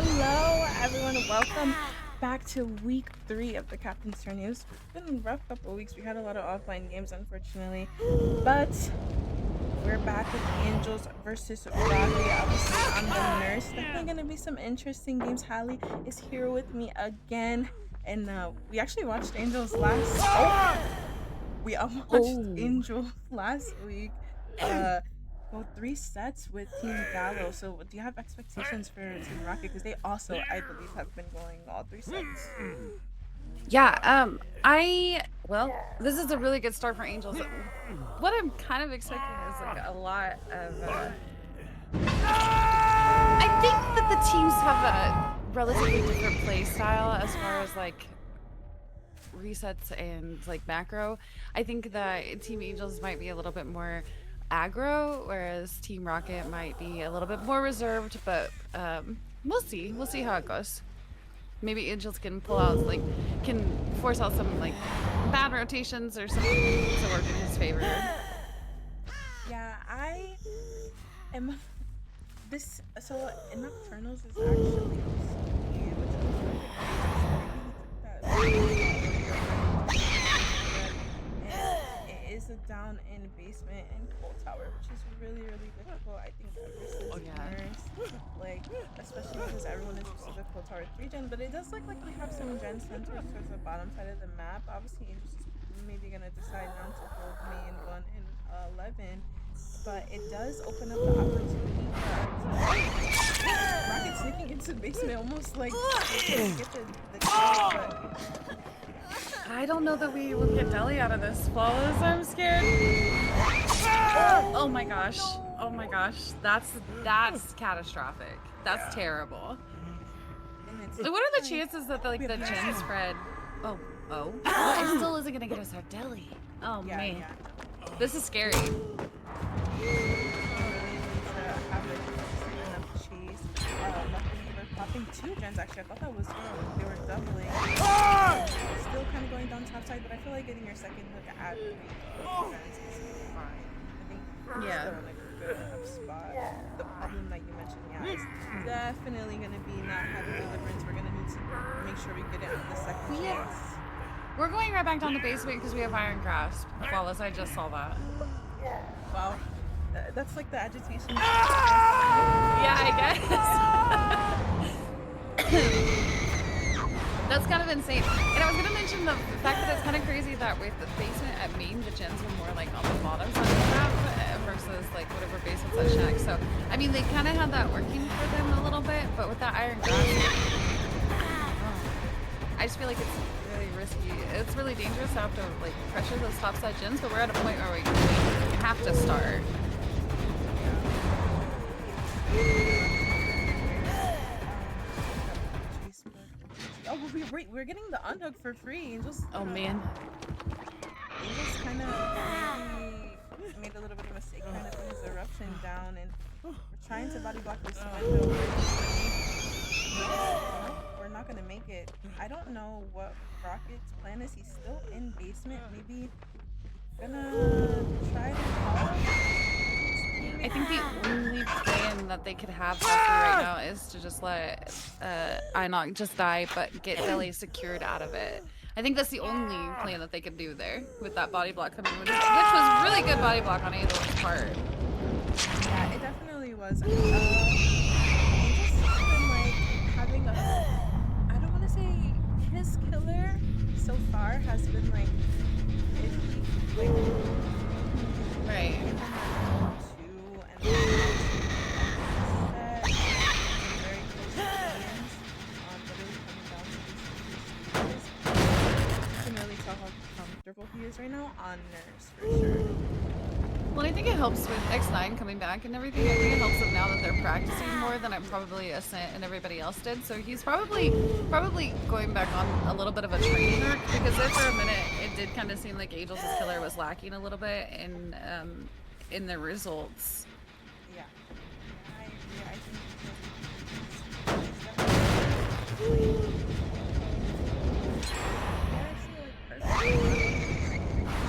Hello, everyone. Welcome back to week 3 of the Captain's Tourney. It's been a rough couple of weeks. We had a lot of offline games, unfortunately, but we're back with Angelz versus Rocky. Obviously, I'm the nurse. Definitely gonna be some interesting games. Hallie is here with me again, and we actually watched Angelz last. We watched Oh, Angel last week. Uh, go 3 sets with Team Gallo. So, do you have expectations for Team Rocket? Because they also, I believe, have been going all 3 sets. yeah. This is a really good start for Angelz. What I'm kind of expecting is like a lot of. I think that the teams have a relatively different play style as far as like resets and like macro. I think that Team Angelz might be a little bit more aggro, whereas Team Rocket might be a little bit more reserved. But we'll see. We'll see how it goes. Maybe Angelz can pull out, like, can force out some, like, bad rotations or something to work in his favor. Yeah, I am. This. So, in Nocturnals is actually speed, which is and it is a down in basement and cold tower, which is really, really difficult. I think that versus nurse, like, especially because everyone is used to the cold tower 3 gen, but it does look like we have some gen centers towards the bottom side of the map. Obviously, Angel's is maybe gonna decide not to hold main 1 and 11, but it does open up the opportunity for Rocket sneaking into basement, almost like get the kill, but I don't know that we will get Deli out of this flawless. I'm scared. Oh my gosh. Oh my gosh. That's catastrophic. That's terrible. So what are the chances that the gen spread? Oh. It still isn't gonna get us our Deli. Oh man. This is scary. Popping 2 gens actually. I thought that was they were doubling. Still kind of going down top side, but I feel like getting your second hook at 3 gens is fine. I think still in a good enough spot. The problem that you mentioned, is definitely gonna be not having deliverance. We're gonna need to make sure we get it on the second chance. We're going right back down the basement because we have Iron Grasp. Flawless, I just saw that. Wow. That's like the agitation. Yeah, I guess. That's kind of insane. And I was gonna mention the fact that it's kind of crazy that with the basement at main, the gens were more like on the bottom side of the map versus like whatever basement's at Shack. So, I mean, they kind of had that working for them a little bit, but with that Iron Grasp, I just feel like it's really risky. It's really dangerous to have to like pressure those top side gens, but we're at a point where we have to start. Oh, we're getting the unhook for free. Angelz. Oh man. Angelz kind of made a little bit of a mistake, kind of put his eruption down, and we're trying to body block this window. We're not gonna make it. I don't know what Rocket's plan is. He's still in basement. Maybe gonna try to help. I think the only plan that they could have right now is to just let Inox just die, but get Deli secured out of it. I think that's the only plan that they could do there with that body block coming in, which was really good body block on Angel's part. Yeah, it definitely was. Angel's been like having I don't want to say his killer so far has been like iffy. Right. How comfortable he is right now on nurse for sure. Well, I think it helps with X9 coming back and everything. I think it helps them now that they're practicing more than probably Ascent and everybody else did. So he's probably going back on a little bit of a training arc, because there for a minute it did kind of seem like Angelz' killer was lacking a little bit in the results. Yeah.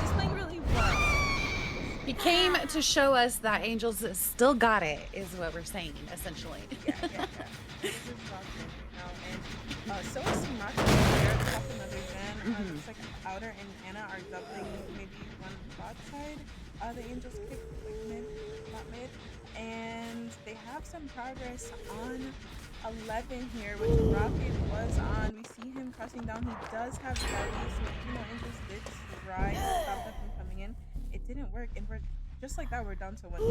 He's playing really well. He came to show us that Angelz still got it, is what we're saying, essentially. Yeah. This is Rocket right now, and so is Sumatra. They're top another gen. Looks like Outer and Anna are doubling maybe one bot side. The Angels pick like mid, not mid, and they have some progress on 11 here, which Rocket was on. We see him crossing down. He does have Belly, so Angels did try to stop them from coming in. It didn't work, and we're just like that. We're down to 1 10.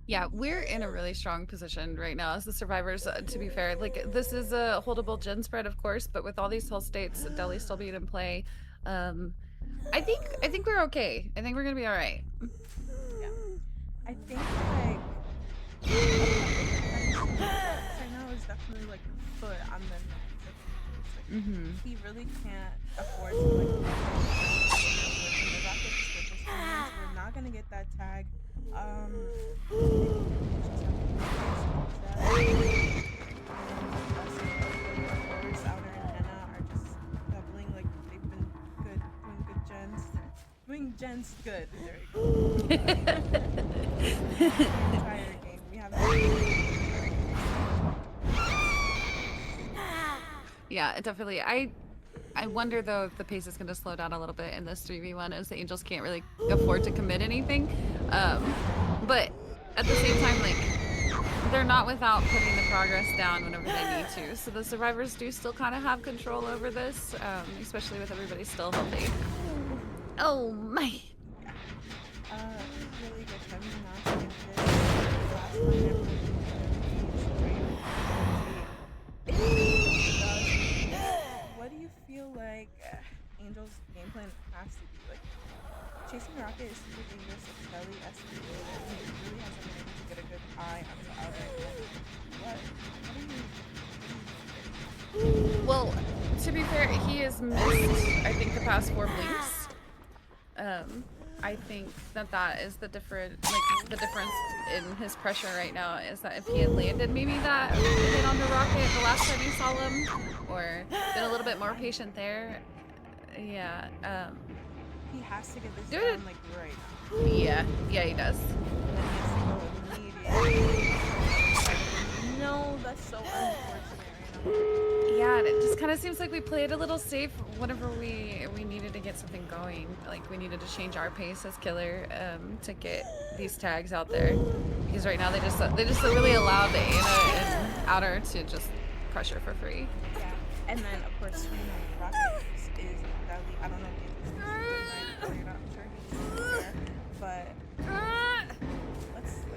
Yeah, we're in a really strong position right now as the survivors, to be fair. Like, this is a holdable gen spread, of course, but with all these hull states, Delhi still being in play, I think we're okay. I think we're gonna be all right. Yeah, I think like right now is definitely like foot on the neck. Like, he really can't afford to like the Rocket just we're not gonna get that tag. Outer and Anna are just doubling, like they've been good, doing good gens. Doing gens good. There we go. Entire game. We have Yeah, definitely. I wonder though if the pace is going to slow down a little bit in this 3v1 as the Angels can't really afford to commit anything. But at the same time, like, they're not without putting the progress down whenever they need to. So the survivors do still kind of have control over this, especially with everybody still healthy. Oh my! Really good timing not to get this last line. What do you feel like Angel's game plan has to be? Like, chasing Rocket is super dangerous. It's Belly SC. He really hasn't been able to get a good eye on the outer. What do you Well, to be fair, he has missed, I think, the past 4 blinks. I think that is the difference in his pressure right now is that if he had landed maybe that hit on the Rocket the last time you saw him, or been a little bit more patient there, yeah. He has to get this done like right now. Yeah, he does. No, that's so unfortunate. Yeah, and it just kind of seems like we played a little safe whenever we needed to get something going. Like, we needed to change our pace as killer to get these tags out there. Because right now they just really allowed the Anna and Outer to just pressure for free. Yeah, and then of course Rocket is Dudley. I don't know if he's I'm sure he's there, but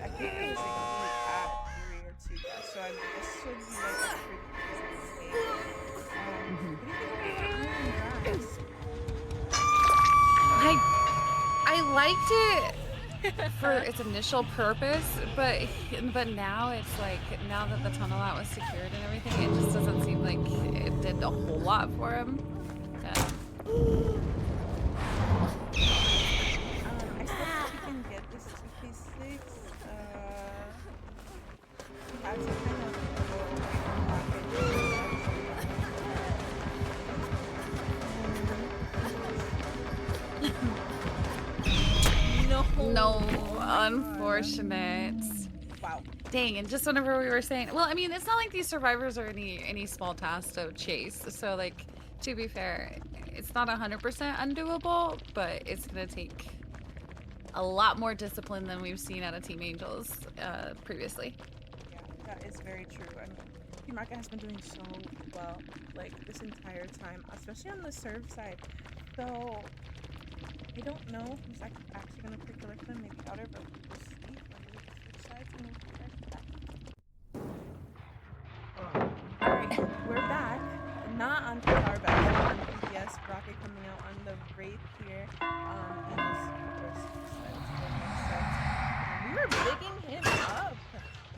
I think it was like at 3 or 2 guys. So I mean, this should be like a pretty easy game. I liked it for its initial purpose, but now it's like, now that the tunnel out was secured and everything, it just doesn't seem like it did a whole lot for him. I still think he can get this 2k6. He has to kind of No, unfortunate. Wow. Dang, and just whenever we were saying, well, I mean, it's not like these survivors are any small task to chase. So, like, to be fair, it's not 100% undoable, but it's gonna take a lot more discipline than we've seen out of Team Angels previously. Yeah, that is very true. I mean, Team Rocket has been doing so well, like, this entire time, especially on the serve side. So I don't know who's actually going to pick the left one, maybe Outer, but we'll see. Let me switch sides and we'll be right back. Alright, we're back. Not on our back, on PBS. Rocket coming out on the Wraith here. We were bigging him up.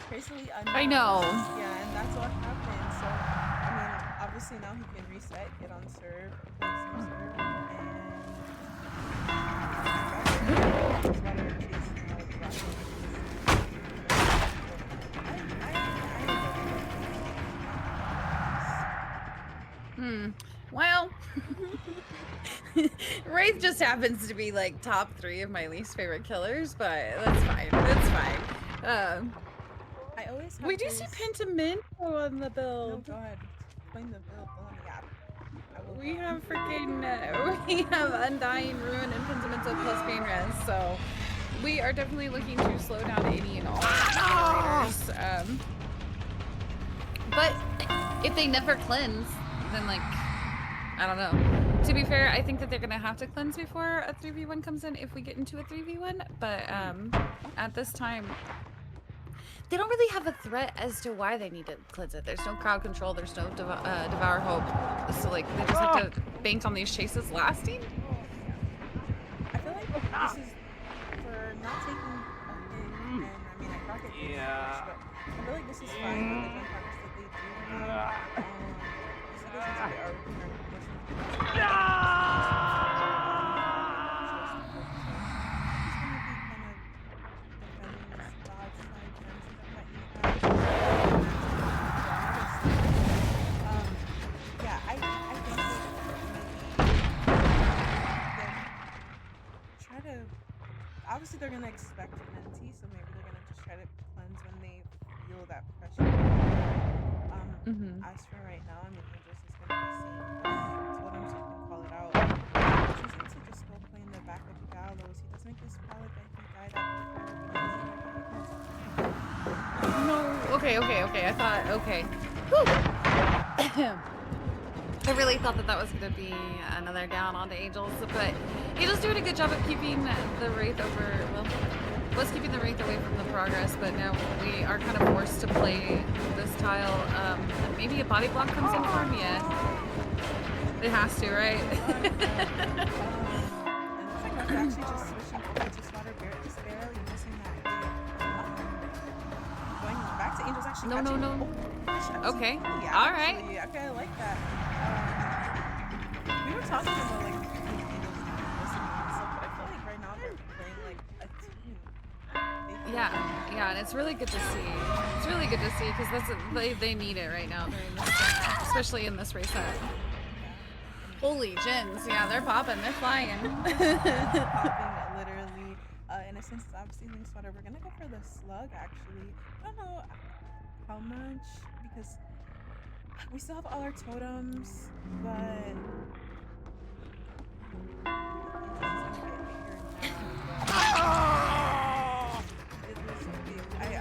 Crazily enough. I know. Yeah, and that's what happened. So, I mean, obviously now he can reset, get on serve, play some serve, and Well, Wraith just happens to be like top 3 of my least favorite killers, but that's fine. That's fine. I always have We do see Pentimento on the No, build. go ahead. Explain the build on the app. We have freaking, we have Undying, Ruin, and Pentimento plus Pain Res, so we are definitely looking to slow down any and all generators. But if they never cleanse, then like, I don't know. To be fair, I think that they're gonna have to cleanse before a 3v1 comes in if we get into a 3v1, but at this time, they don't really have a threat as to why they need to cleanse it. There's no crowd control, there's no devour hope, so like they just have to bank on these chases lasting. I feel like this is for not taking a hit, and I mean like Rocket did much, but I feel like this is fine with the jump progress that they do have. You see this is they are obviously they're gonna expect plenty, so maybe they're gonna just try to cleanse when they feel that pressure. As for right now, I mean, Angelz is gonna be seeing totems, so you can call it out. Choosing to just go play in the back of Gallows. He does make this pallet that he died at. No, okay. I thought, okay. I really thought that was going to be another down onto Angelz, but Angelz doing a good job of keeping the Wraith was keeping the Wraith away from the progress, but now we are kind of forced to play this tile. Maybe a body block comes in for him? Yeah. It has to, right? Actually just switching over to Slaughter Barrett, just barely missing that. Going back to Angelz actually. No. Okay. Yeah, all right. Actually, okay, I like that. We were talking about like Angelz listening and stuff, but I feel like right now they're playing like a team. Yeah, and it's really good to see. It's really good to see because they need it right now during this time, especially in this reset. Holy gens, yeah, they're popping, they're flying. Popping, literally. In a sense, obviously, Link Swatter, we're gonna go for the slug, actually. I don't know how much, because we still have all our totems, but...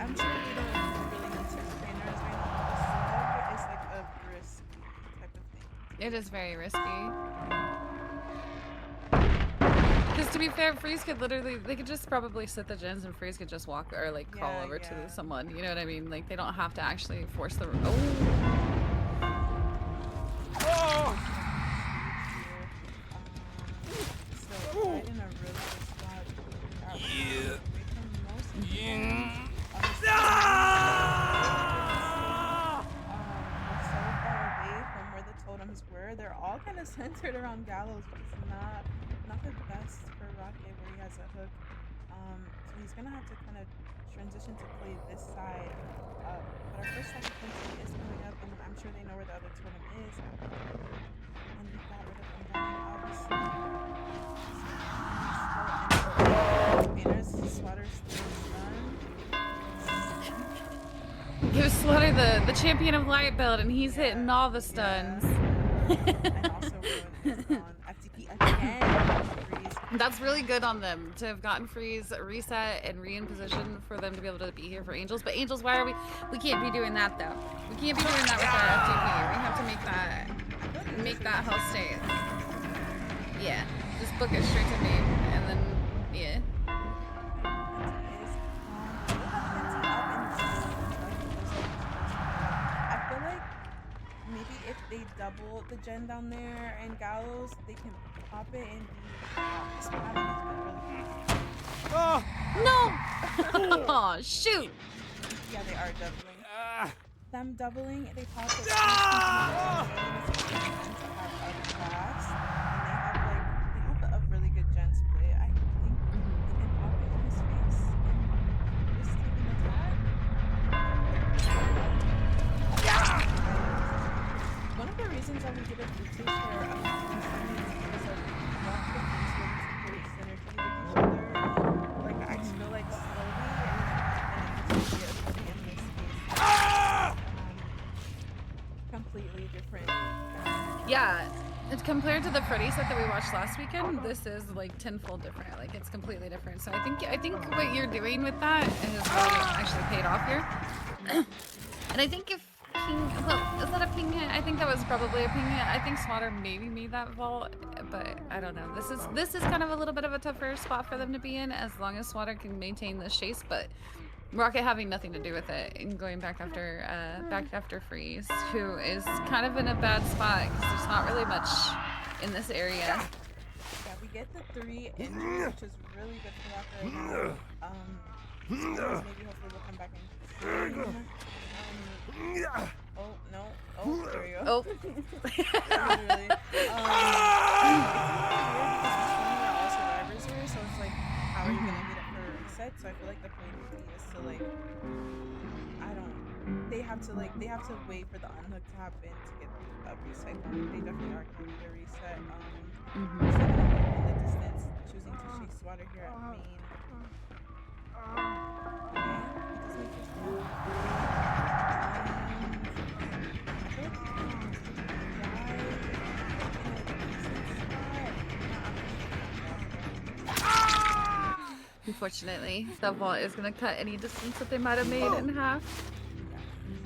I'm sure we don't really need to trainers right now. The slug is like a risky type of thing. It is very risky. Because to be fair, Freeze could literally, they could just probably sit the gens and Freeze could just walk or like crawl over to someone, you know what I mean? Like they don't have to actually force the, they're all kind of centered around Gallows, which is not the best for Rocket, where he has a hook. So he's gonna have to kind of transition to play this side. But our first second country is coming up, and I'm sure they know where the other totem is. And we got rid of him dying, obviously. Slaughter's done. Give Slaughter the champion of light build, and he's hitting all the stuns. And also Ruin is on FTP again. That's really good on them to have gotten Freeze reset and re in position for them to be able to be here for Angelz. But Angelz, why are we can't be doing that though. We can't be doing that with our FTP. We have to make that health state. Yeah. Just book it straight to me and then yeah. Maybe if they double the gen down there and Gallows, they can pop it and no! Oh, shoot! Yeah, they are doubling. Them doubling, they pop it. They have a really good gen split. I think they can pop it in his face and just take an attack. One of the reasons why we did a boost for understanding is because of not the things where we create synergy with each other. Like I feel like slowly and it's in this case Yeah, it's compared to the Freddy set that we watched last weekend. This is like tenfold different. Like it's completely different. So I think what you're doing with that is really actually paid off here. And I think if Ping, well, is that a ping hit? I think that was probably a ping hit. I think Swatter maybe made that vault, but I don't know. This is kind of a little bit of a tougher spot for them to be in, as long as Swatter can maintain this chase, but Rocket having nothing to do with it and going back after Freeze, who is kind of in a bad spot because there's not really much in this area. Yeah, we get the 3 injuries, which is really good for Rocket. Maybe hopefully we'll come back in. Oh no! Oh, there you go. Oh. Literally. It's all survivors here, so it's like, how are you gonna get it for a reset? So I feel like the point is to like, they have to wait for the unhook to happen to get a reset going. They definitely are gonna need a reset. In the distance, choosing to chase Swatter here at main. Unfortunately, that vault is going to cut any distance that they might have made in half.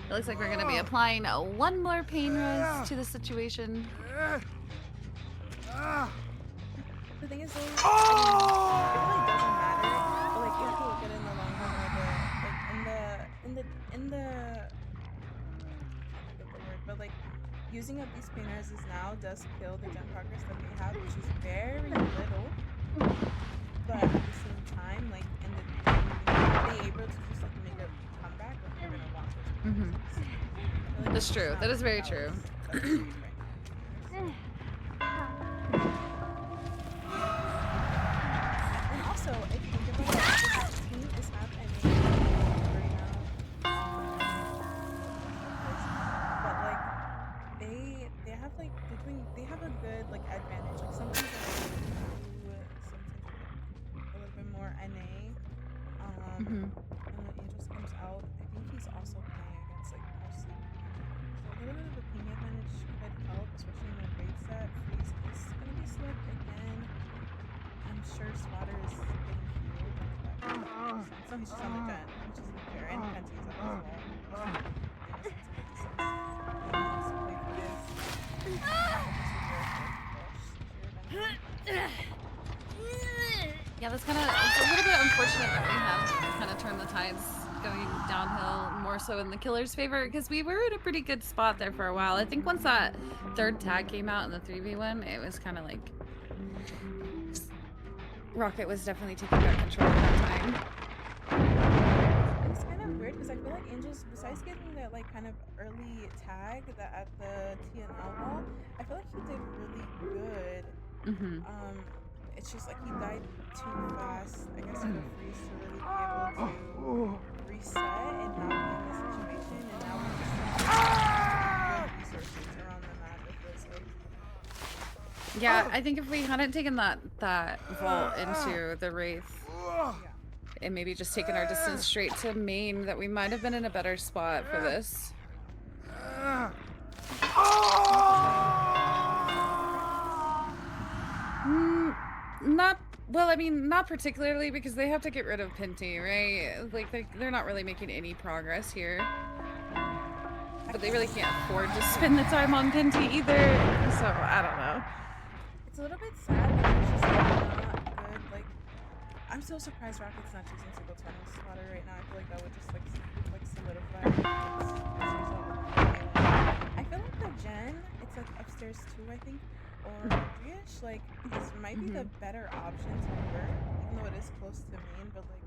It looks like we're going to be applying one more pain res to the situation. The thing is, though, it really doesn't matter. But like, you have to look at it in the long run, but like, using up these pain reses now does kill the gen progress that they have, which is very little. But at the same time, like, they able to just like make a comeback, like they're gonna want it. That's true. That is very true. And also, if you think about it, this team is half ending right now. But like, they have like they have a good like advantage. Like sometimes a little bit more NA. And when Angelz comes out, I think he's also playing against like mostly. So a little bit of a ping advantage could help, especially in the Wraith set. Freeze is gonna be slick again. I'm sure Swatter is getting healed. So he's just on the gen, which is fair, and Penti is up as well. Yeah, that's kind of, it's a little bit unfortunate that we have kind of turned the tides going downhill more so in the killer's favor, because we were in a pretty good spot there for a while. I think once that third tag came out in the 3v1, it was kind of like Rocket was definitely taking back control at that time. It's kind of weird because I feel like Angelz, besides getting that like kind of early tag that at the TNL wall, I feel like he did really good. It's just like he died too fast, I guess, for Freeze to really be able to reset and not be in this situation. And now we're just good resources around the map, it feels like. Yeah, I think if we hadn't taken that vault into the Wraith and maybe just taken our distance straight to main, that we might have been in a better spot for this. Not well. I mean, not particularly, because they have to get rid of Penti, right? Like they're not really making any progress here. But they really can't afford to spend the time on Penti either. So I don't know. It's a little bit sad because it's just like not good. Like, I'm so surprised Rocket's not choosing to go Tourney Swatter right now. I feel like that would just like solidify his result. I feel like the gen, it's like upstairs too, I think. Or ish, like this might be the better option to work, even though it is close to main, but like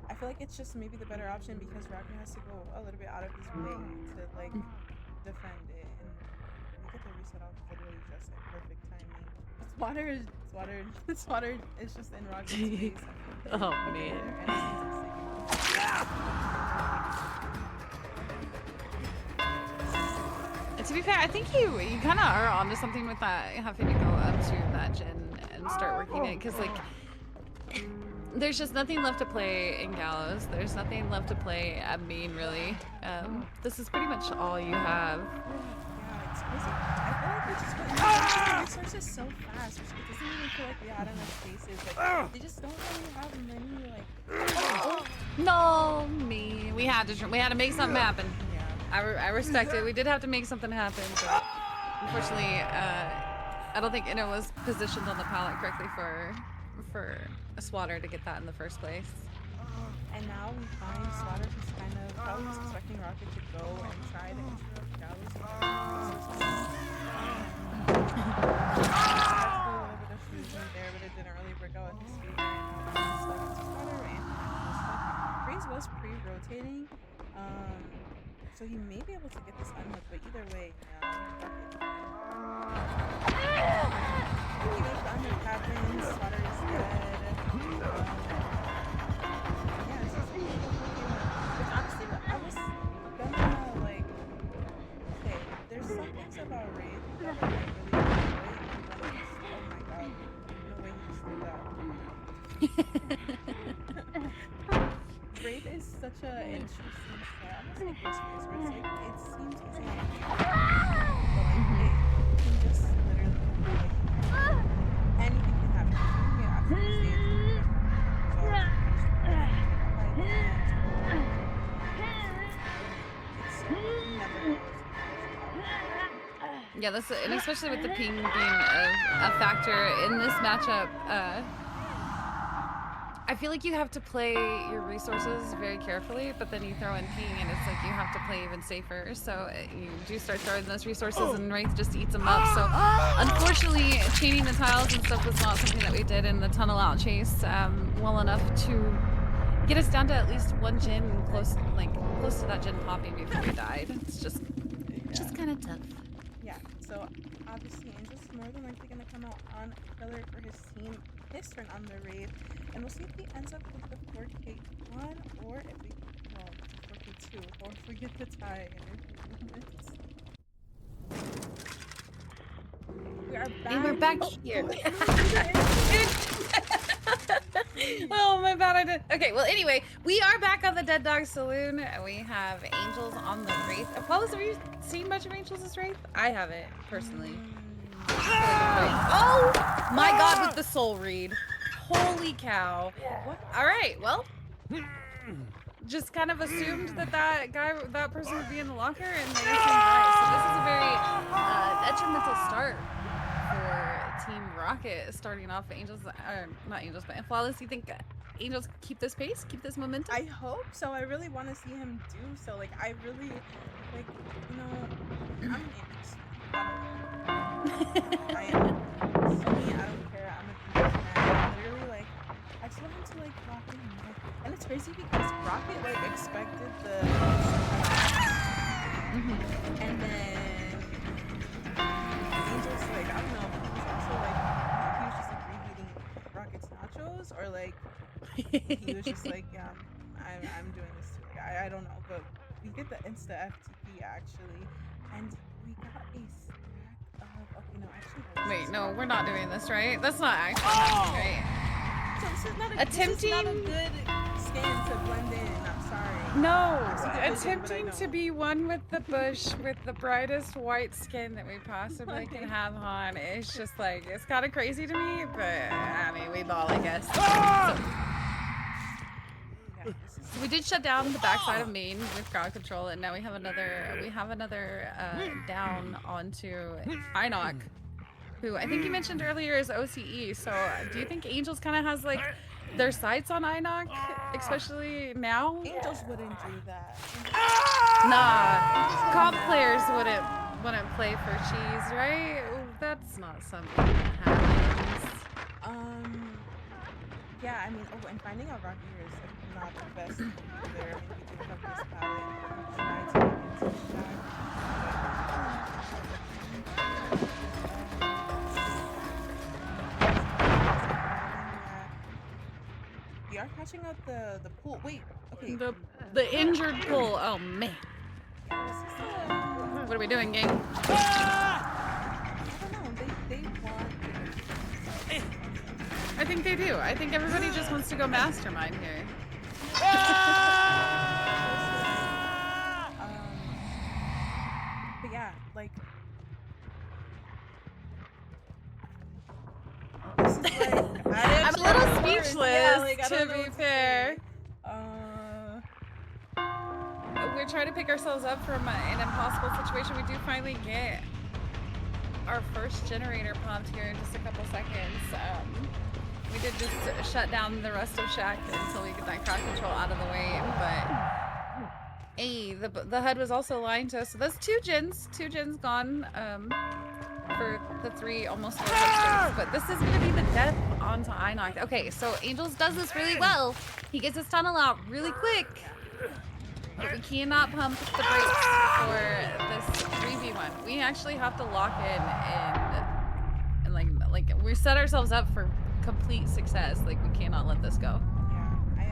I feel like it's just maybe the better option because Rocket has to go a little bit out of his way to like defend it, and we get the reset off literally just at perfect timing. Swatter is just in Rocket's face. Oh man. To be fair, I think you kind of are onto something with that, having to go up to that gen and start working it, because like there's just nothing left to play in Gallows. There's nothing left to play at main, really. This is pretty much all you have. Yeah, it's crazy. I feel like Which is what the resources so fast. It doesn't even feel like we had enough spaces. Like they just don't really have many like. No, me. We had to make something happen. Yeah. I respect it. We did have to make something happen, but unfortunately, I don't think Inno was positioned on the pallet correctly for a swatter to get that in the first place. And now we find Slaughter who's kind of probably was expecting Rocket to go and try to interrupt Gallows. A little bit of fusion there, but it didn't really work out in his favor. Freeze was pre-rotating, so he may be able to get this unhooked, but either way, even if the unhook happens, Slaughter is dead. I was gonna like, okay, there's some things about Wraith that I really enjoy. Oh my god, no way he just did that. Wraith is such an interesting style. I'm gonna say Ghost Face, where it's like, it seems easy on paper, but like, it can just literally, like, anything can happen. You can absolutely yeah, that's and especially with the ping being a factor in this matchup. I feel like you have to play your resources very carefully, but then you throw in ping, and it's like you have to play even safer. So you do start throwing those resources, and Wraith just eats them up. So unfortunately, chaining the tiles and stuff was not something that we did in the tunnel out chase well enough to get us down to at least one gen close to that gen popping before we died. It's just kind of tough. Yeah, so obviously Angelz is more than likely going to come out on killer for his team, his turn on the Wraith, and we'll see if he ends up with the 4K1 or if we, well, 4K2, or if we get the tie in We are back. And we're back here. Oh, my bad, I did. Okay, well, anyway, we are back on the Dead Dog Saloon. We have Angelz on the Wraith. Apollos, have you seen much of Angelz' Wraith? I haven't, personally. Oh, my God, with the soul read. Holy cow. All right, well, just kind of assumed that person would be in the locker, and they seemed right. So this is a very detrimental start for Team Rocket, starting off Angelz, not Angelz, but Flawless. You think Angelz keep this pace, keep this momentum? I hope so. I really want to see him do so. Like, I really, like, you know, I'm an Angelz fan. I am. So, I don't care. I'm a Angelz fan. Literally, like, I just want him to, like, rock in. And it's crazy because Rocket, like, expected the and then Angelz, like, I don't know, but he was also, like, he was just, like, reheating Rocket's nachos, or, like, he was just like, yeah, I'm doing this too. Like, I don't know, but we get the insta FTP actually, and we got a stack of, okay, no, actually. Wait, no, we're not doing this, right? That's not actually happening, right? So this is not a good scan to blend in, I'm sorry. No, attempting to be one with the bush with the brightest white skin that we possibly can have on. It's just like, it's kind of crazy to me, but I mean, we ball, I guess. So we did shut down the backside of main with crowd control, and now we have another down onto Inoc, who I think you mentioned earlier is OCE. So do you think Angelz kind of has like their sights on Inoc, especially now? Angelz wouldn't do that. Nah, comp players wouldn't play for cheese, right? That's not something that happens. Yeah, I mean, and finding out Rocky here is like, not the best thing either. I mean, we do have this palette. Try to get into the shot. We are catching out the pool. Wait, okay. The injured pool. Oh man. What are we doing, gang? I don't know. They want. I think they do. I think everybody just wants to go Mastermind here. But yeah, like don't know be what to fair. say. We're trying to pick ourselves up from an impossible situation. We do finally get our first generator popped here in just a couple seconds. We did just shut down the rest of Shack until we get that crowd control out of the way, but hey, the HUD was also lying to us. So that's two gens gone for the 3 almost 4 touchdowns. But this is gonna be the death onto Inox. Okay, so Angelz does this really well. He gets his tunnel out really quick. But we cannot pump the brakes for this 3v1. We actually have to lock in and like we set ourselves up for complete success. Like we cannot let this go. Yeah, I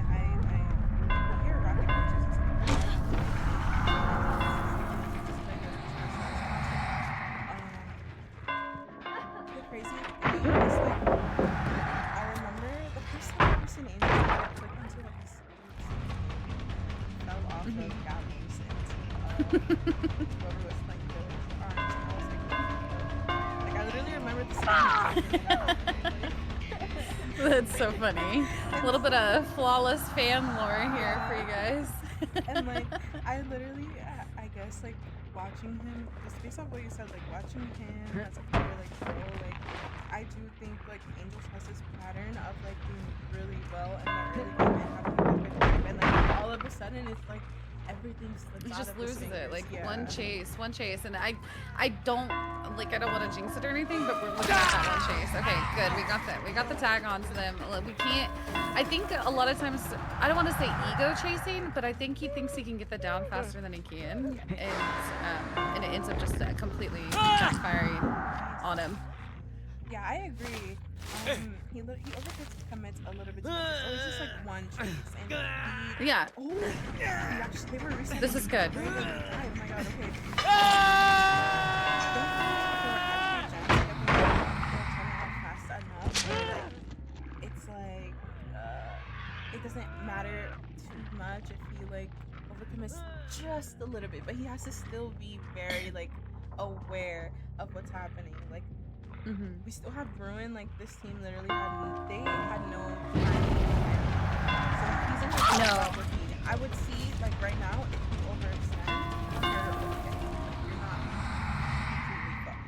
hear rocket launches. The crazy thing is like I remember the first time I ever seen Angelz I clicked into like this fell off of gallows into whoever was like the orange. I was like I literally remember the scene. That's so funny. A little bit of flawless fan lore here for you guys. And like I literally I guess like watching him just based off what you said, like watching him as a player like pro, like I do think like Angelz has this pattern of like doing really well in the early game and having a good time, and like all of a sudden it's like everything slips He out just of his loses it, fingers. like Yeah. one chase, and I don't want to jinx it or anything, but we're looking at that one chase. Okay, good, we got the tag onto them. We can't. I think a lot of times I don't want to say ego chasing, but I think he thinks he can get the down faster than he can, and it ends up just completely backfiring on him. Yeah, I agree. He overtakes commits a little bit too much. It was just like one chase, and he, Yeah. oh, he actually, they were recently. This is good. Oh my god, okay. It's like it doesn't matter too much if he like overcommits just a little bit, but he has to still be very like aware of what's happening. Like we still have Bruin. Like this team literally had no so he's in the No. I would see like right now if you overextend, you're okay. You're not completely fucked.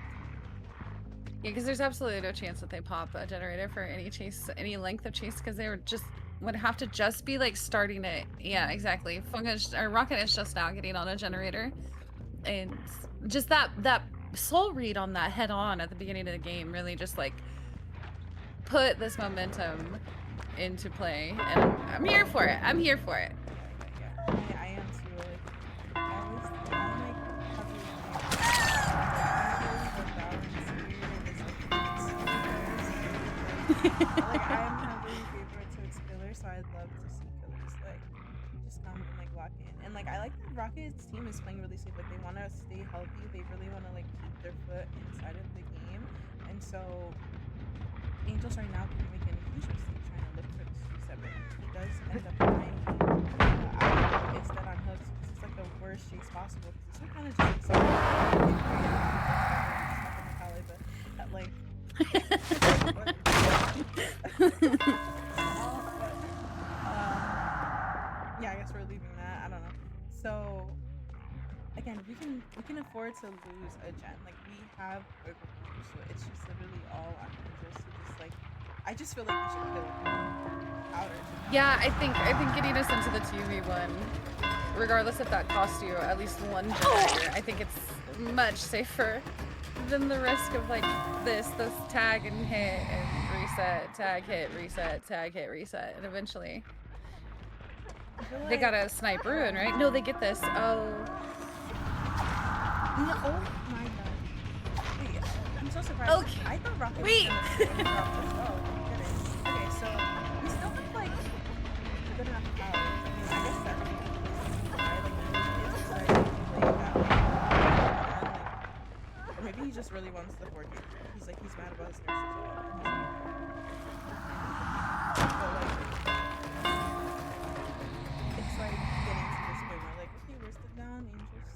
Yeah, because there's absolutely no chance that they pop a generator for any chase, any length of chase, because they would have to just be like starting it. Yeah, exactly. Rocket is just now getting on a generator, and just that soul read on that head on at the beginning of the game really just like put this momentum into play, and I'm here for it. I'm here for it. Yeah. I am too. Like, I'm like like I am heavily favorite to its killer, so I'd love to see killers like just come and like lock in. And like I like that Rocket's team is playing really safe. Like they want to stay healthy. They really want to like keep their foot inside of the game. And so Angelz right now can make a huge mistake trying to look for the 2-7. He does end up trying instead on hooks. This is like the worst chase possible because this one kind of just stuck in the pallet, but that like. Yeah, I guess we're leaving that. I don't know. So again, we can afford to lose a gen. Like we have a group, so it's just literally all on Angelz to just like. I just feel like we should kill Outer. Yeah, I think getting us into the 2v1, regardless if that costs you at least one generator, I think it's much safer than the risk of like this tag and hit and reset, tag hit, reset, tag hit, reset, and eventually they gotta snipe Ruin, right? No, they get this. Oh. No, oh my god. Wait, I'm so surprised. Okay. I thought Rocket Wait. was gonna drop this. Oh, goodness. Okay, so we still have like good enough powers. I mean, I guess that really is why like it is exciting to play that way. Or maybe he just really wants the 4K. He's mad about his nurses. But like it's like getting to this point where like, okay, we're sit down, Angelz,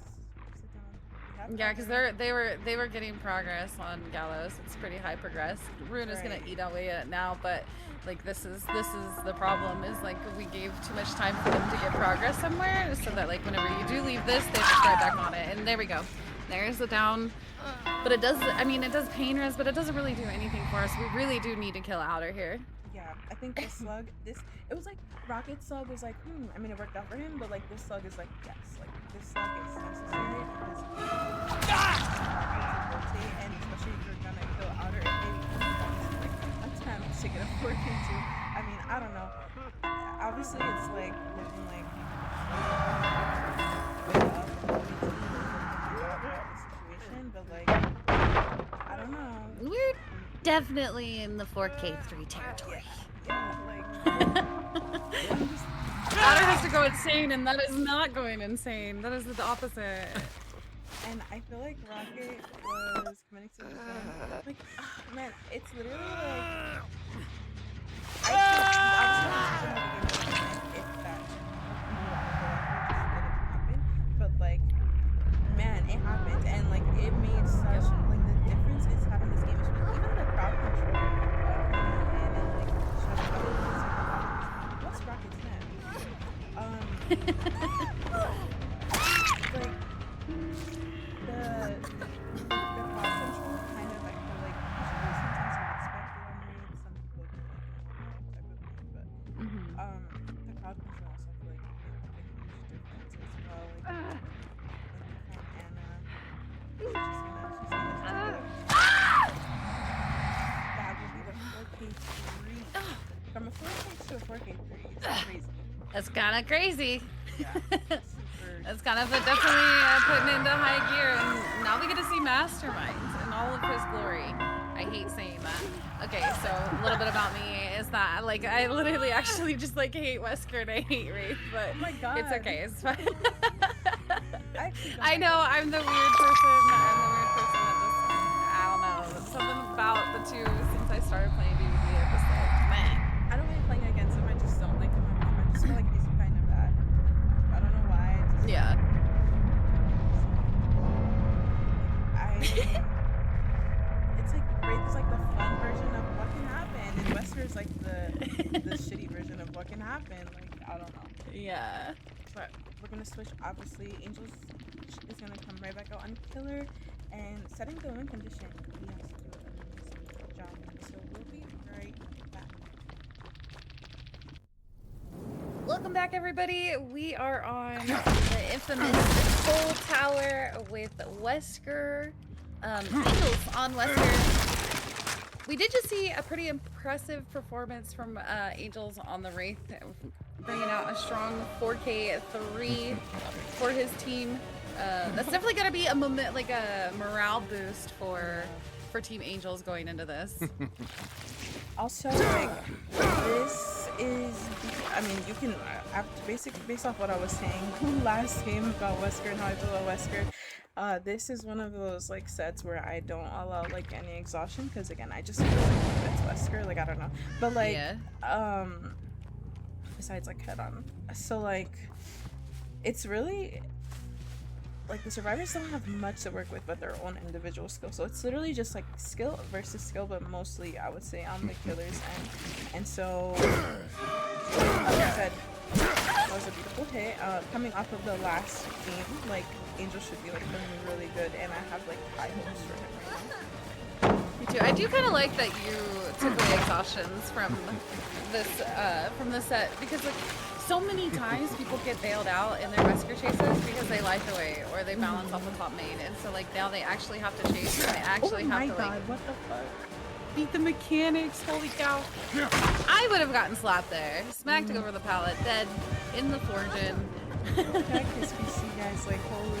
sit down. We Yeah, because they were getting progress on Gallows. It's pretty high progress. Rune is gonna eat away at it now, but like this is the problem is like we gave too much time for them to get progress somewhere, so that like whenever you do leave this, they just right back on it. And there we go. There's the down. But it does. I mean, it does pain res, but it doesn't really do anything for us. We really do need to kill Outer here. Yeah, I think the slug. It was like Rocket's slug was like, I mean, it worked out for him, but like this slug is like, yes, like this slug is necessary because and especially if you're gonna kill Outer and maybe like attempt to get a 4K too. I mean, I don't know. Obviously, it's like looking like situation, but like I don't know. We're definitely in the 4K3 territory. Yeah, like Outer has to go insane, and that is not going insane. That is the opposite. And I feel like Rocket was committing to the like, man, it's literally like I think if that didn't happen, but like, man, it happened, and like it made such like the difference is having this game is even the crowd control and then like what's Rocket's name? Like the crowd control kind of like feel like usually sometimes you expect it on Wraith, some people do like type of thing, but the crowd control also feel like made a huge difference as well. Like Anna, she's gonna that would be the 4K3 from a 4K to a 4K3. It's crazy. That's kind of crazy. Yeah, That's kind of definitely putting it into high gear, and now we get to see Mastermind in all of his glory. I hate saying that. Okay, so a little bit about me is that like I literally actually just like hate Wesker and I hate Wraith, but oh my God. it's okay. It's fine. I know I'm the weird person. I'm the weird person that just I don't know. Something about the two since I started playing DBD. I'm just like, man. I don't really playing against him. I just don't like him. I just feel like he's kind of bad. I don't know why. Yeah. It's like Wraith is like the fun version of what can happen, and Wesker is like the shitty version of what can happen. Like I don't know. Yeah. But we're gonna switch. Obviously, Angelz is gonna come right back out on Killer, and setting the win condition. He has to do an amazing job. So we'll be right back. Welcome back, everybody. We are on the infamous Soul Tower with Wesker. Angelz on Wesker. We did just see a pretty impressive performance from Angelz on the Wraith, bringing out a strong 4K3 for his team. That's definitely gonna be a moment, like a morale boost for Team Angelz going into this. Also, like, this is, I mean, you can, based off what I was saying last game about Wesker and how I feel about Wesker, this is one of those, like, sets where I don't allow, like, any exhaustion, because, again, I just feel like it's Wesker, like, I don't know. But, like, besides, like, head-on. So, like, it's really... like the survivors don't have much to work with but their own individual skill, so it's literally just like skill versus skill, but mostly I would say on the killer's end. And so like I said, that was a beautiful hit. Coming off of the last game, like Angelz should be like feeling really good, and I have like high hopes for him right now. Me too. I do kind of like that you took away exhaustions from this set, because like so many times people get bailed out in their Wesker chases because they life away or they balance off the top main, and so like now they actually have to chase and they actually have to like what the fuck? beat the mechanics. Holy cow. I would have gotten slapped there. Smacked over the pallet, dead in the fortune. Check his PC, guys, like holy.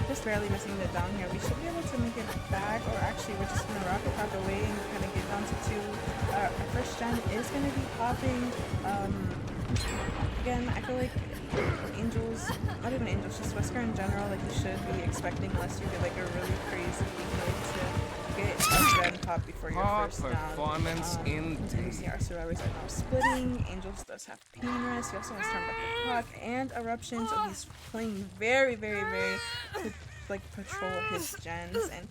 Just barely missing it down here. We should be able to make it back, or actually we're just gonna rocket pop away and kind of get down to 2. Our first gen is gonna be popping. Again, I feel like Angelz, not even Angelz, just Wesker in general, like you should be expecting unless you get like a really crazy hit to get a gen pop before your Hard first down. performance And you see our survivors are now splitting. Angelz does have pain rest. He also has turn back the clock and eruption, so he's playing very, very, very to like patrol his gens. And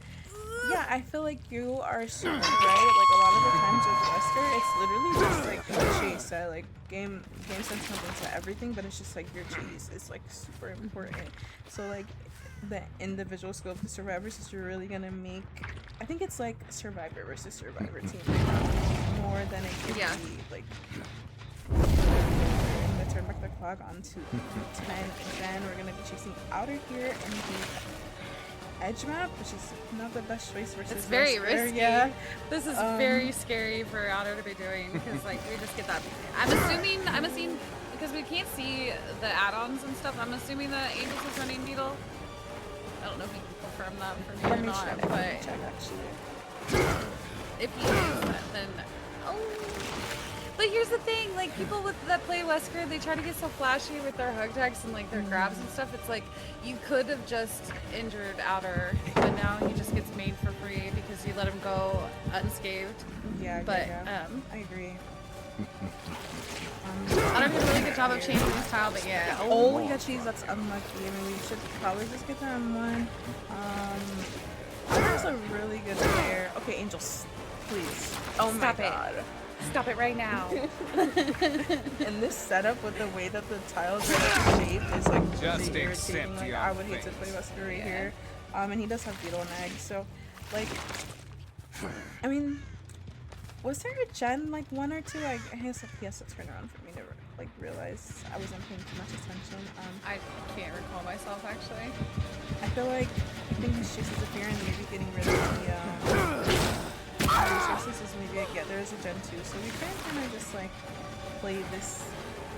yeah, I feel like you are super right. Like a lot of the times with Wesker, it's literally just like a chase set. Like game sense comes into everything, but it's just like your chase is like super important. So like the individual skill of the survivors is really gonna make, I think it's like survivor versus survivor team right now, more than it could be like I'm gonna turn back the clock onto 10 again. We're gonna be chasing outer here in the edge map, which is not the best choice versus It's very Wesker. risky. Yeah. This is very scary for Outer to be doing because like we just get that. I'm assuming because we can't see the add-ons and stuff. I'm assuming that Angelz is running Beetle. I don't know if you can confirm that for me Let or me not, check, but check actually. if he is, then But here's the thing, like people that play Wesker, they try to get so flashy with their hug tags and like their grabs and stuff. It's like you could have just injured Outer, but now he just gets made for free because you let him go unscathed. Yeah, But I agree. Outer did a really good job of changing his style, but yeah. Oh, he got cheese. That's unlucky. I mean, we should probably just get that M1. Outer's a really good player. Okay, Angelz, please. Oh Stop my it. god. Stop it right now. And this setup with the way that the tiles are like shaped is like Just really accept irritating. Like your I would hate to play fate. Wesker right here. And he does have beetle and egg, so like I mean, was there a gen like 1 or 2? I guess he has to turn around for me to like realize I wasn't paying too much attention. I can't recall myself actually. I feel like I think his chases appear and maybe getting rid of the resources is maybe there is a gen 2, so we can kind of just like play this.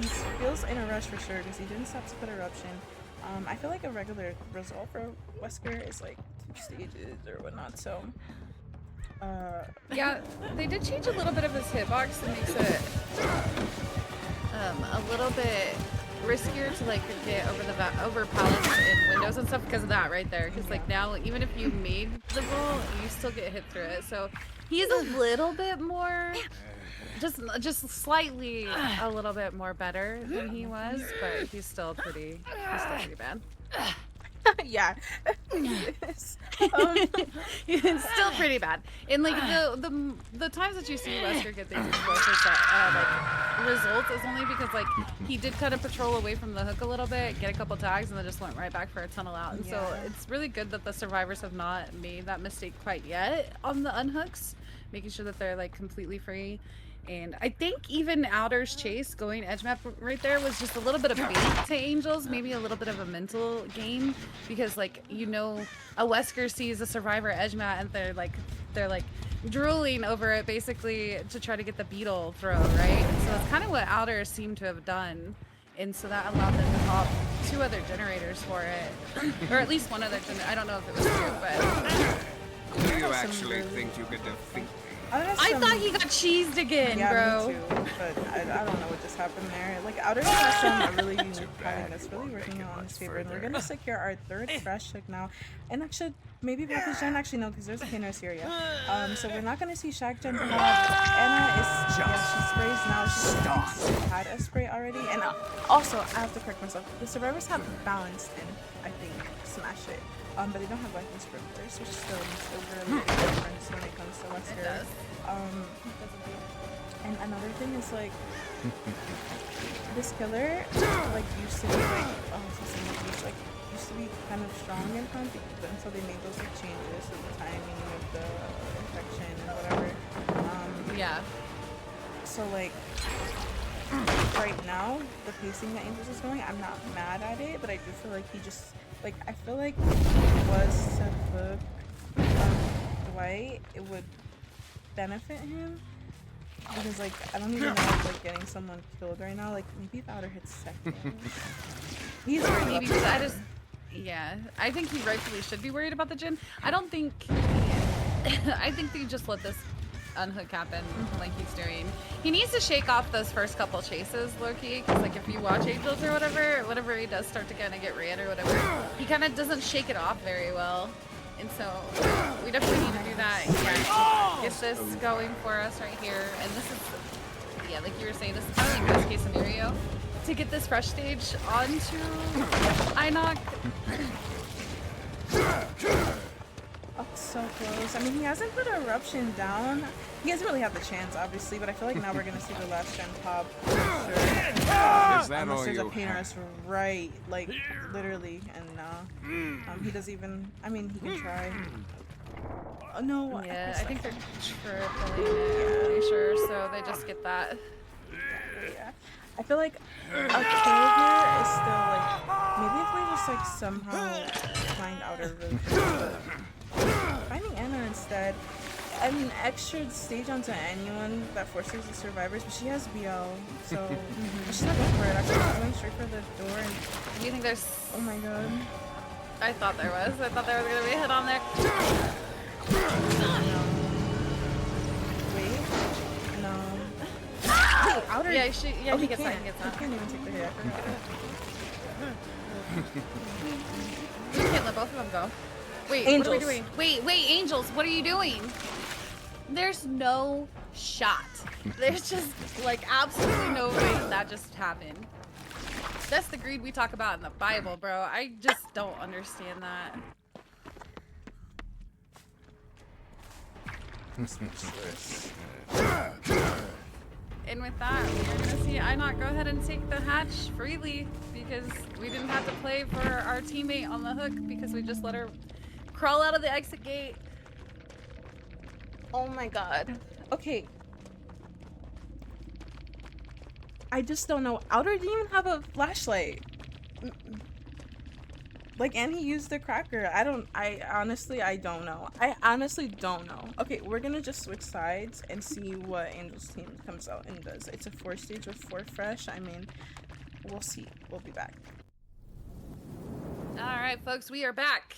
He feels in a rush for sure because he didn't stop to put eruption. I feel like a regular result for Wesker is like 2 stages or whatnot, so Yeah, they did change a little bit of his hitbox that makes it a little bit riskier to like get over pallets and windows and stuff because of that right there. Because like now, even if you made the roll, you still get hit through it. So he's a little bit more, just slightly a little bit more better than he was, but he's still pretty bad. yeah. It's still pretty bad. And like the times that you see Wesker get these explosives that like results is only because like he did kind of patrol away from the hook a little bit, get a couple tags, and then just went right back for a tunnel out. And so it's really good that the survivors have not made that mistake quite yet on the unhooks, making sure that they're like completely free. And I think even Outer's chase going edge map right there was just a little bit of bait to Angelz, maybe a little bit of a mental game, because like a Wesker sees a survivor edge map and they're like drooling over it basically to try to get the beetle throw, right? And so it's kind of what Outer seemed to have done, and so that allowed them to pop 2 other generators for it, or at least 1 other generator. I don't know if it was 2, but Do you actually think you could defeat me? I thought he got cheesed again, bro. Me too, but I don't know what just happened there. Like Outer has some really unique pattern that's really working on his favor, and we're gonna secure our 3rd fresh hook now. And actually, maybe both his gen actually no, because there's a painter's here yet. So we're not gonna see Shaq gen come up. Anna is she sprays now. She had a spray already, and also I have to correct myself. The survivors have balanced and I think smash it. But they don't have lightning sprinklers, which still makes a really big difference when it comes to Wesker. And another thing is like this killer like used to be like used to be kind of strong in hunt until they made those like changes with the timing of the infection and whatever. Yeah. So like right now the pacing that Angelz is going, I'm not mad at it, but I do feel like he just like I feel like if he was to hook Dwight, it would benefit him. Because like I don't even know if like getting someone killed right now. Like maybe if Outer hits second. He's maybe because I think he rightfully should be worried about the gen. I don't think I think they just let this unhook happen like he's doing. He needs to shake off those first couple chases, low-key, because like if you watch Angelz or whatever he does start to kind of get ran or whatever, he kind of doesn't shake it off very well. And so we definitely need to do that and get this going for us right here. And this is, yeah, like you were saying, this is probably like best case scenario to get this fresh stage onto Inoc. Oh, so close. I mean, he hasn't put Eruption down. He doesn't really have the chance, obviously, but I feel like now we're gonna see the last gen pop for sure. Is that Unless all there's a you painter have? right, like literally, and he does even. I mean, he can try. No. Yeah, I think they're tripling it, I'm pretty sure, so they just get that. Yeah. I feel like a kill here is still like, maybe if we just like somehow find outer rotation, but finding Anna instead. An extra stage onto anyone that forces the survivors, but she has BL, so she's not going for it. Actually, she's going straight for the door. And Do you think there's... oh my god. I thought there was. I thought there was going to be a hit on there. Wait. No. Wait, outer. Yeah, he he gets that. can't. He gets He that. can't even take the hit. I forgot. We can't let both of them go. Wait, Angelz. what are we doing? Wait, Angelz, what are you doing? There's no shot. There's just, like, absolutely no way that just happened. That's the greed we talk about in the Bible, bro. I just don't understand that. And with that, we're gonna see Inoc go ahead and take the hatch freely because we didn't have to play for our teammate on the hook because we just let her crawl out of the exit gate. Oh my god. Okay. I just don't know. Outer didn't even have a flashlight. Like, and he used the cracker. I honestly don't know. I honestly don't know. Okay, we're gonna just switch sides and see what Angel's team comes out and does. It's a 4-stage with 4 fresh. I mean, we'll see. We'll be back. All right, folks, we are back.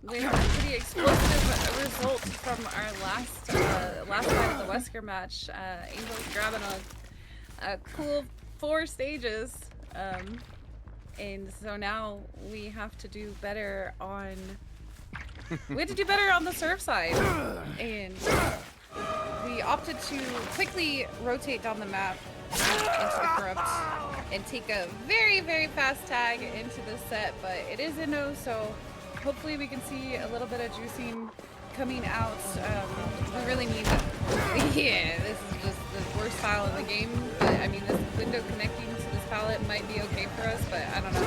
We have a pretty explosive result from our last fight of the Wesker match. Angelz grabbing a cool 4 stages. And so now we have to do better on the serve side. And we opted to quickly rotate down the map into the corrupt and take a very, very fast tag into the set, but it is a no, so hopefully we can see a little bit of juicing coming out. We really need that. Yeah, this is just the worst tile in the game, but I mean, this window connecting to this palette might be okay for us, but I don't know.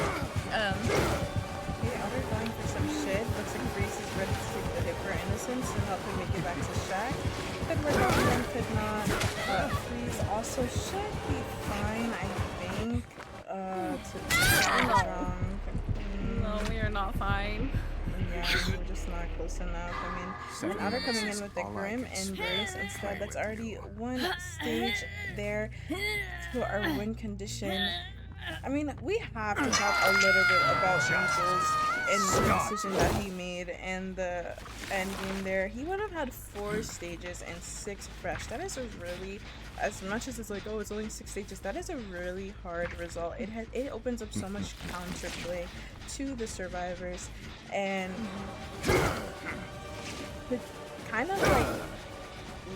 Okay, Outer going for some shit. Looks like Breeze is ready to take the hit for Innocence and help him make it back to Shack. Could work out again, could not. Freeze also should be fine, I think. No, we are not fine. Yeah, we're just not close enough. I mean, Outer coming in with the Grim and Brace instead. That's already 1 stage there to our win condition. I mean, we have to talk a little bit about Angelz and the decision that he made and the end game there. He would have had 4 stages and 6 fresh. That is a really, as much as it's like, oh, it's only 6 stages, that is a really hard result. It opens up so much counterplay to the survivors, and to kind of like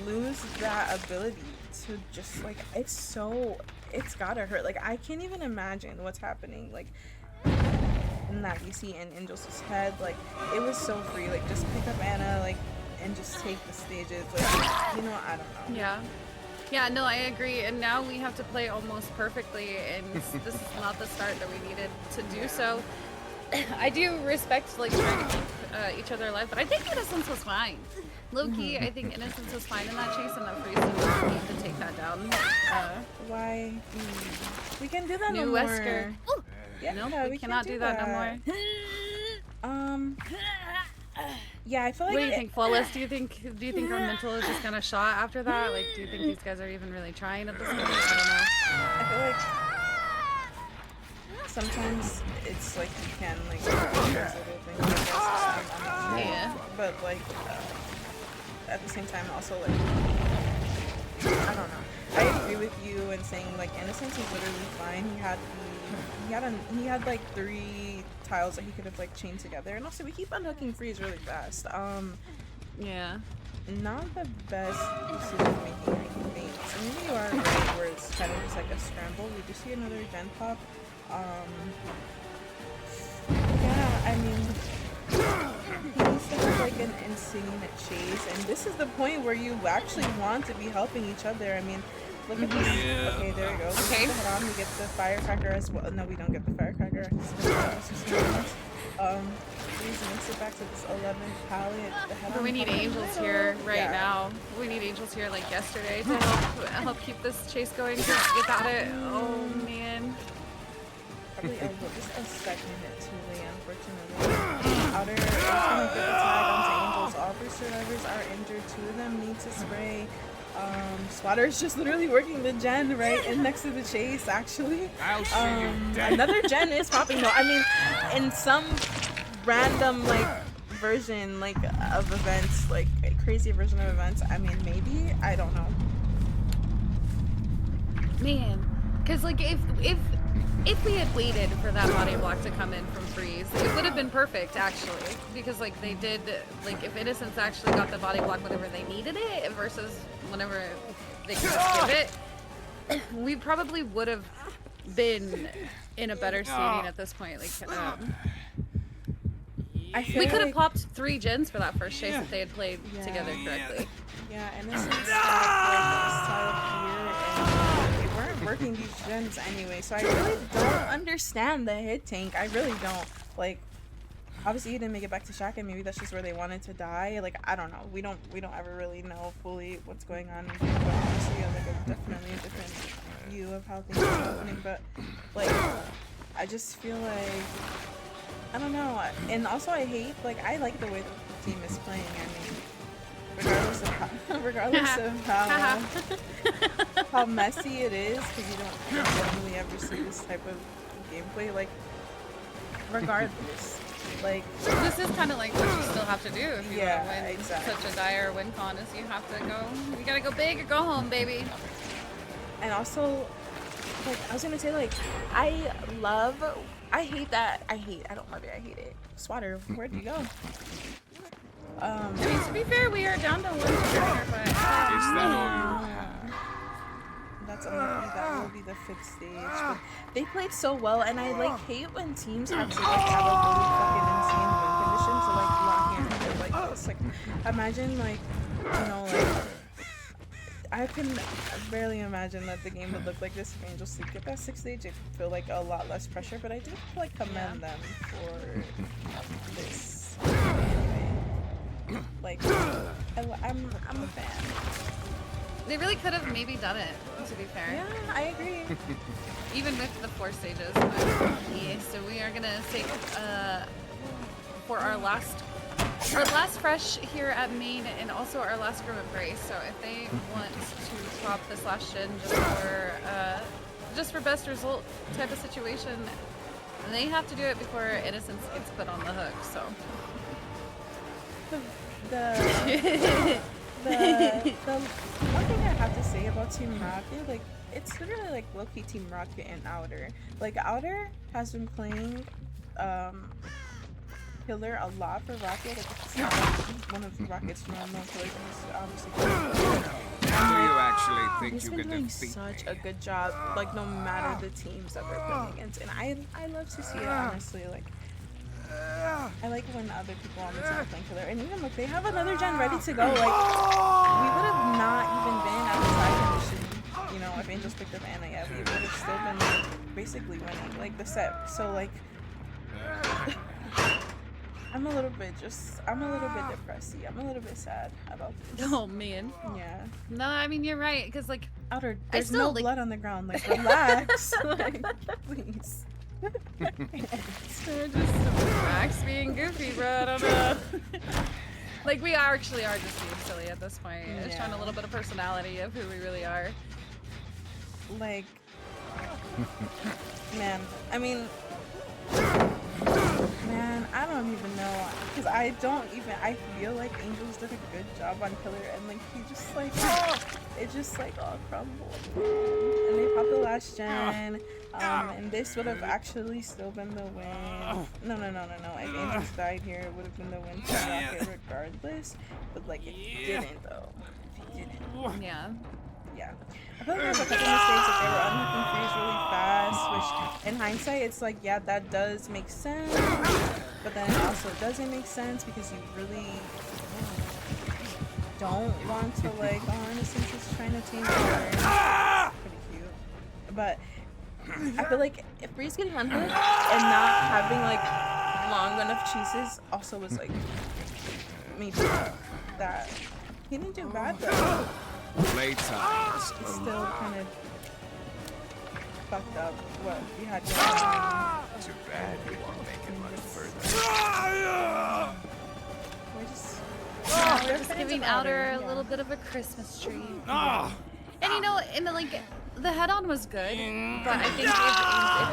lose that ability to just like, it's gotta hurt. Like, I can't even imagine what's happening like in that you see in Angel's head. Like, it was so free, like just pick up Anna, like, and just take the stages, like, you know, I don't know. Yeah, no, I agree, and now we have to play almost perfectly, and this is not the start that we needed to do. So I do respect like trying to keep each other alive, but I think Innocence was fine. Low-key, I think Innocence was fine in that chase, and that Freeze didn't need to take that down. Why? We can do that no New more. Wesker. Yeah, No, we can cannot do that no more. Yeah, I feel like What do you think, Flawless? Do you think our mental is just kind of shot after that? Like, do you think these guys are even really trying at this point? I don't know. I feel like sometimes it's like you can like do those little things, I guess. Yeah. But like at the same time, also like I don't know. I agree with you in saying like Innocence is literally fine. He had like 3 tiles that he could have like chained together, and also we keep unhooking freeze really fast. Yeah. Not the best decision making, I think. So maybe you are right where it's kind of just like a scramble. We do see another gen pop. Yeah, I mean, he needs to have like an insane chase, and this is the point where you actually want to be helping each other. I mean, look at this. Okay, there we go. Okay. Head on, we get the firecracker as well. No, we don't get the firecracker. Please mix it back to this 11th pallet. But we need Angelz here right now. We need Angelz here like yesterday to help keep this chase going. Because without it, oh man. Probably just a second too late, unfortunately. Outer is gonna get the tag onto Angelz. All 3 survivors are injured. 2 of them need to spray. Swatter is just literally working the gen right in next to the chase, actually. I'll see you dead. Another gen is popping though. I mean, in some random like version like of events, like a crazy version of events, I mean, maybe, I don't know. Man, because like if we had waited for that body block to come in from freeze, it would have been perfect actually, because like they did, like if Innocence actually got the body block whenever they needed it versus whenever they could just give it, we probably would have been in a better standing at this point. Like we could have popped 3 gens for that first chase if they had played together correctly. Yeah, Innocence had like this tile here, and they weren't working these gens anyway, so I really don't understand the hit tank. I really don't. Like, obviously he didn't make it back to Shack, and maybe that's just where they wanted to die. Like, I don't know. We don't ever really know fully what's going on, but honestly, I have like definitely a different view of how things are happening. But like, I just feel like, I don't know. And also I hate, like, I like the way the team is playing. I mean, regardless of how messy it is, because you don't normally ever see this type of gameplay. Like, regardless, like, this is kind of like what you still have to do if you want to win exactly. such a dire win con, is you have to go. You gotta go big or go home, baby. And also, like, I was gonna say, like, I don't love it, I hate it. Swatter, where'd you go? I mean, to be fair, we are down to 1 player, but Is that all you that's unlucky. That will be the 5th stage. But they played so well, and I like hate when teams actually like have a really fucking insane win condition to like lock in like this. Like, imagine like, you know, like, I can barely imagine that the game would look like this if Angelz did get that 6th stage. It would feel like a lot less pressure, but I do like commend them for this. Anyway, like, I'm a fan. they really could have maybe done it, to be fair. Yeah, I agree. Even with the 4 stages. But, yeah, so we are gonna take for our last fresh here at main, and also our last group of Grace. So if they want to swap this last gen just for best result type of situation, they have to do it before Innocence gets put on the hook. So the one thing I have to say about Team Rocket, like, it's literally like low-key Team Rocket and Outer. Like, Outer has been playing killer a lot for Rocket. Like, it's not one of Rocket's normal killers, obviously. Do you actually think He's you been can doing defeat such a good job, like, no matter the teams that they're playing against, and I love to see it, honestly. Like, I like when other people on the team are playing killer, and even like they have another gen ready to go. Like, we would have not even been at the tie condition, you know, if Angelz picked up Anna yet. We would have still been like, basically winning like the set. So like, I'm a little bit depressed. I'm a little bit sad about this. oh man, Yeah. no, I mean you're right, because like Outer, there's still, no like- blood on the ground. Like, relax. Like, please. they're just Max being goofy, bro. I don't know. Like, we actually are just being silly at this point. It's showing a little bit of personality of who we really are. Like, man, I mean, Man, I don't even know, because I feel like Angelz did a good job on Killer, and like he just like it just like all crumbled, and they popped the last gen, and this would have actually still been the win. No. If Angelz died here, it would have been the win for Rocket regardless, but like it didn't though. It didn't. Yeah. Yeah. I feel like there's a couple mistakes that they were unhooking freeze really fast, which in hindsight it's like, yeah, that does make sense, but then it also doesn't make sense because you really don't want to like go on since it's trying to tame her. It's pretty cute. But I feel like if Freeze getting unhooked and not having like long enough cheeses also was like maybe that. He didn't do bad though. Playtime. It's still kind of fucked up what we had going on. Too bad we won't make it much further. We're Just giving Outer a little bit of a Christmas tree. Ah! And you know, and like the head-on was good, but I think if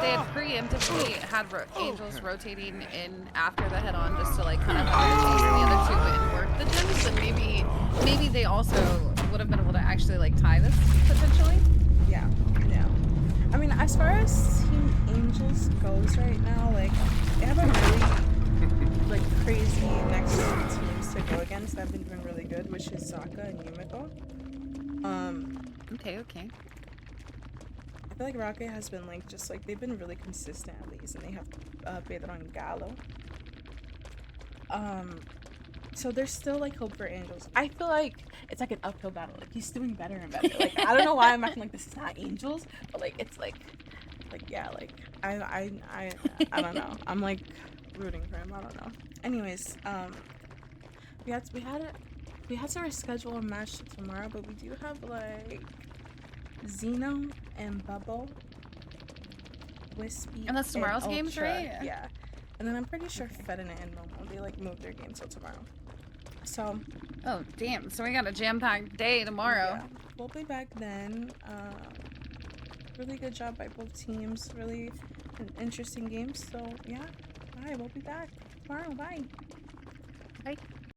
they had preemptively had Angelz rotating in after the head-on just to like kind of undertake the other two and work the gyms, then maybe they also would have been able to actually like tie this potentially. Yeah. I mean, as far as Team Angelz goes right now, like they have a really like crazy next teams to go against that have been doing really good, which is Sokka and Yumiko. Okay. I feel like Rocket has been like just like they've been really consistent at least, and they have Pedro and Gallo. So there's still like hope for Angelz. I feel like it's like an uphill battle. Like he's doing better and better. Like I don't know why I'm acting like this is not Angelz, but like it's like yeah, like I don't know. I'm like rooting for him. I don't know. Anyways, we had to reschedule a match to tomorrow, but we do have like Zeno and Bubble, Wispy, And that's tomorrow's and games, Ultra. right? Yeah. And then I'm pretty sure Fedina and Momo, they like moved their game till tomorrow. So Oh damn! So we got a jam-packed day tomorrow. yeah, we'll be back then. Really good job by both teams. Really an interesting game. So yeah, bye. We'll be back tomorrow. Bye. Bye.